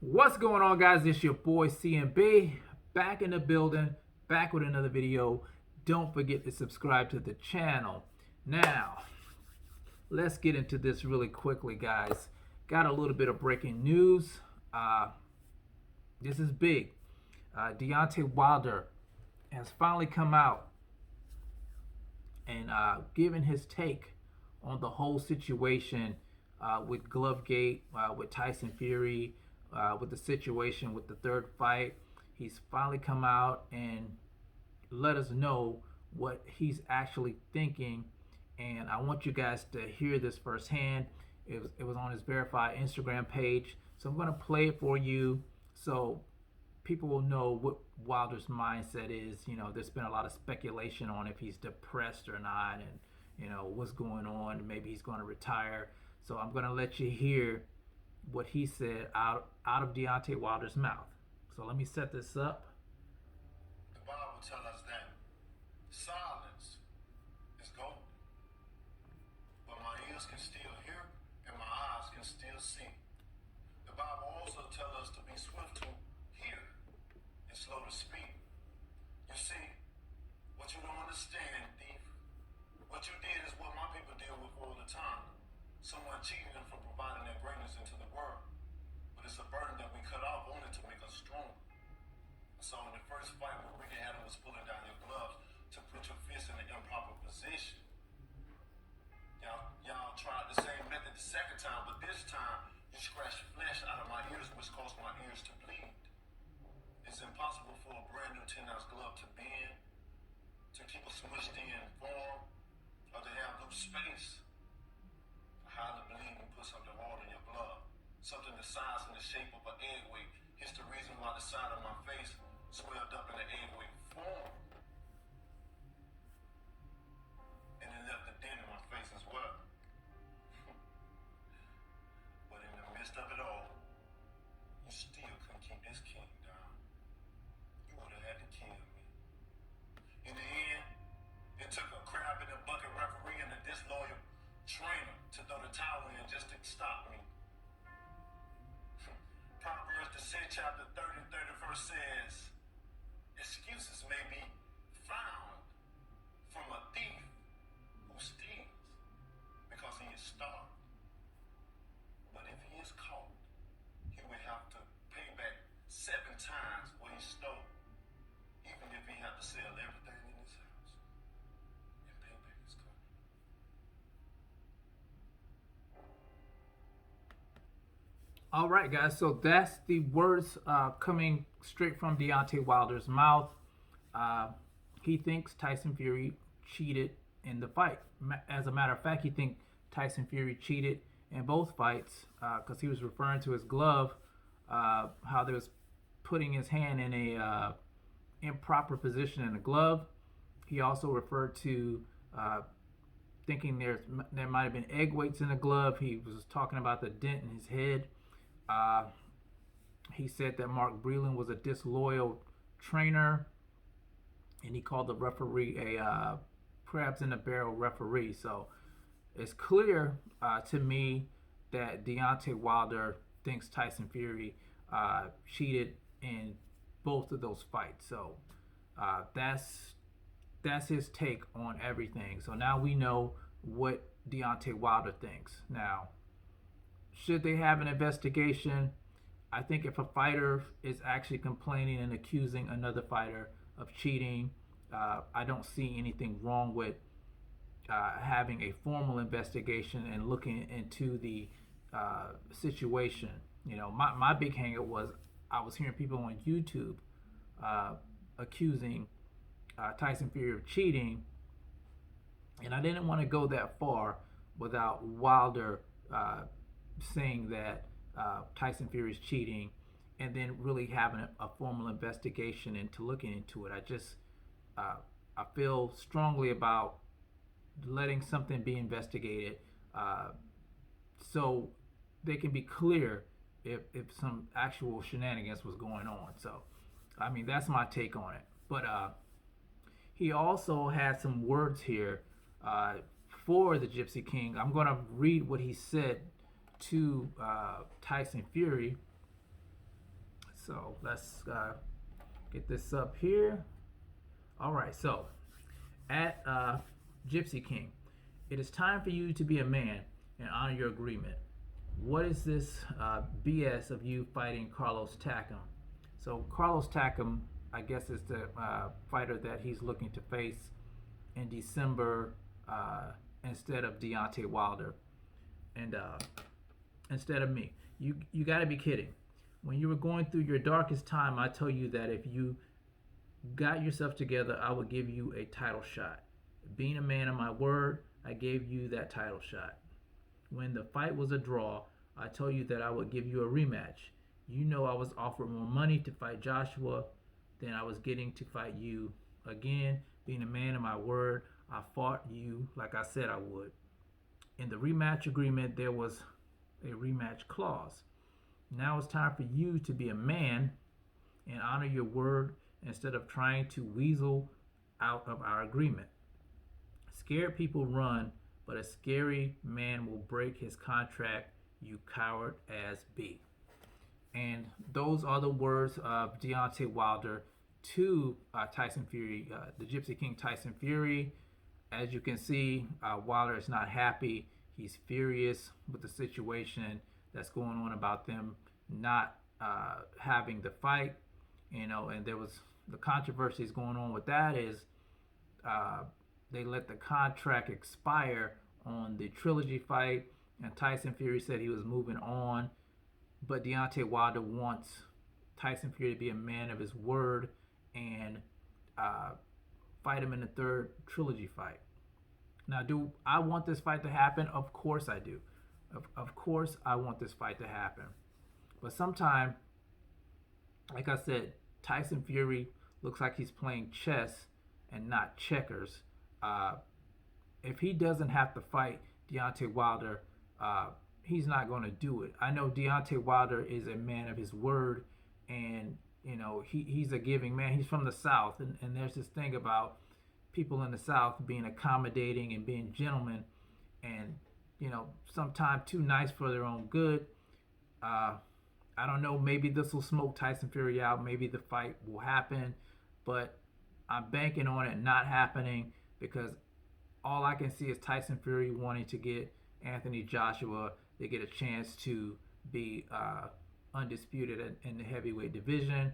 What's going on, guys? It's your boy CMB back in the building, back with another video. Don't forget to subscribe to the channel. Now, let's get into this really quickly, guys. Got a little bit of breaking news. This is big. Deontay Wilder has finally come out and given his take on the whole situation with Glovegate, with Tyson Fury, with the situation with the third fight. He's finally come out and let us know what he's actually thinking. And I want you guys to hear this firsthand. It was on his verified Instagram page. So I'm going to play it for you so people will know what Wilder's mindset is. You know, there's been a lot of speculation on if he's depressed or not, and you know what's going on. Maybe he's going to retire. So I'm going to let you hear what he said out of Deontay Wilder's mouth. So let me set this up. The Bible tells us that silence is golden, but my ears can still hear and my eyes can still see. The Bible also tells us to be swift to hear and slow to speak. You see, what you don't understand, thief, what you did is what my people deal with all the time. Someone cheating them from providing their greatness into the world. But it's a burden that we cut off only to make us strong. So in the first fight, when Ricky Hatton was pulling down your gloves to put your fist in the improper position, y'all tried the same method the second time, but this time you scratched flesh out of my ears, which caused my ears to bleed. It's impossible for a brand new 10-ounce glove to bend, to keep a smushed in form, or to have loose space. I highly believe you put something hard in your glove, something the size and the shape of an egg weight. It's the reason why the side of my face swelled up in an egg weight form. And it left a dent in my face as well. But in the midst of it all, you still couldn't keep this king down. You would have had to kill me. In the end, it took a crab in the bucket referee and a disloyal trainer to throw the towel in just to stop me. Proverbs, the 6th chapter 30 and 31st says, excuses may be found from a thief who steals because he is starved. But if he is caught, he will have to pay back 7 times what he stole, even if he had to sell everything in his house. And payback is coming. All right, guys. So that's the words coming straight from Deontay Wilder's mouth. He thinks Tyson Fury cheated in the fight. As a matter of fact, he thinks Tyson Fury cheated in both fights because he was referring to his glove, how there was putting his hand in a improper position in the glove. He also referred to thinking there might have been egg weights in the glove. He was talking about the dent in his head. He said that Mark Breland was a disloyal trainer, and he called the referee a crabs in the barrel referee. So it's clear to me that Deontay Wilder thinks Tyson Fury cheated in both of those fights. So that's his take on everything. So now we know what Deontay Wilder thinks. Now, should they have an investigation? I think if a fighter is actually complaining and accusing another fighter of cheating, I don't see anything wrong with having a formal investigation and looking into the situation. You know, my big hang-up was I was hearing people on YouTube accusing Tyson Fury of cheating, and I didn't want to go that far without Wilder saying that Tyson Fury is cheating, and then really having a formal investigation into looking into it. I feel strongly about letting something be investigated so they can be clear if some actual shenanigans was going on. So, I mean, that's my take on it. But he also had some words here for the Gypsy King. I'm going to read what he said to Tyson Fury. So let's get this up here. All right, so at Gypsy King, it is time for you to be a man and honor your agreement. What is this BS of you fighting Carlos Takam? So Carlos Takam, I guess, is the fighter that he's looking to face in December instead of Deontay Wilder, and instead of me. You got to be kidding. When you were going through your darkest time, I told you that if you got yourself together, I would give you a title shot. Being a man of my word, I gave you that title shot. When the fight was a draw, I told you that I would give you a rematch. You know I was offered more money to fight Joshua than I was getting to fight you. Again, being a man of my word, I fought you like I said I would. In the rematch agreement, there was a rematch clause. Now it's time for you to be a man and honor your word instead of trying to weasel out of our agreement. Scared people run, but a scary man will break his contract, you coward as be. And those are the words of Deontay Wilder to Tyson Fury, the Gypsy King Tyson Fury. As you can see, Wilder is not happy. He's furious with the situation that's going on about them not having the fight. And there was the controversies going on with that is they let the contract expire on the trilogy fight, and Tyson Fury said he was moving on, but Deontay Wilder wants Tyson Fury to be a man of his word and fight him in the third trilogy fight. Now, do I want this fight to happen? Of course I do. Of course I want this fight to happen. But sometimes, like I said, Tyson Fury looks like he's playing chess and not checkers. If he doesn't have to fight Deontay Wilder, he's not going to do it. I know Deontay Wilder is a man of his word, and he's a giving man. He's from the South, and there's this thing about people in the South being accommodating and being gentlemen, and sometimes too nice for their own good. I don't know, maybe this will smoke Tyson Fury out, maybe the fight will happen, but I'm banking on it not happening because all I can see is Tyson Fury wanting to get Anthony Joshua to get a chance to be undisputed in the heavyweight division,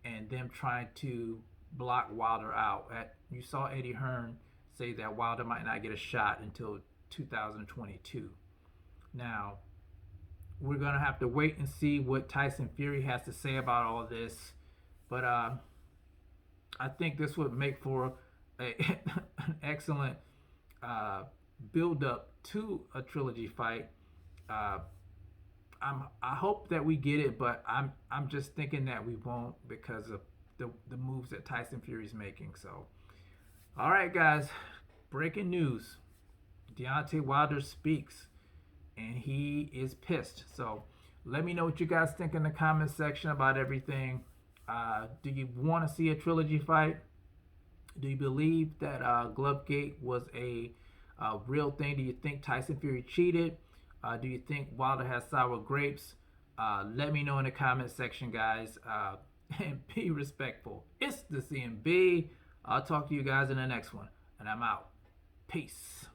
and them trying to block Wilder out. You saw Eddie Hearn say that Wilder might not get a shot until 2022. Now, we're going to have to wait and see what Tyson Fury has to say about all this. But I think this would make for an excellent build-up to a trilogy fight. I hope that we get it, but I'm just thinking that we won't because of the moves that Tyson Fury's making. So, all right, guys, breaking news. Deontay Wilder speaks, and he is pissed. So let me know what you guys think in the comment section about everything. Do you want to see a trilogy fight? Do you believe that Glovegate was a real thing? Do you think Tyson Fury cheated? Do you think Wilder has sour grapes? Let me know in the comment section, guys. And be respectful. It's the CMB. I'll talk to you guys in the next one. And I'm out. Peace.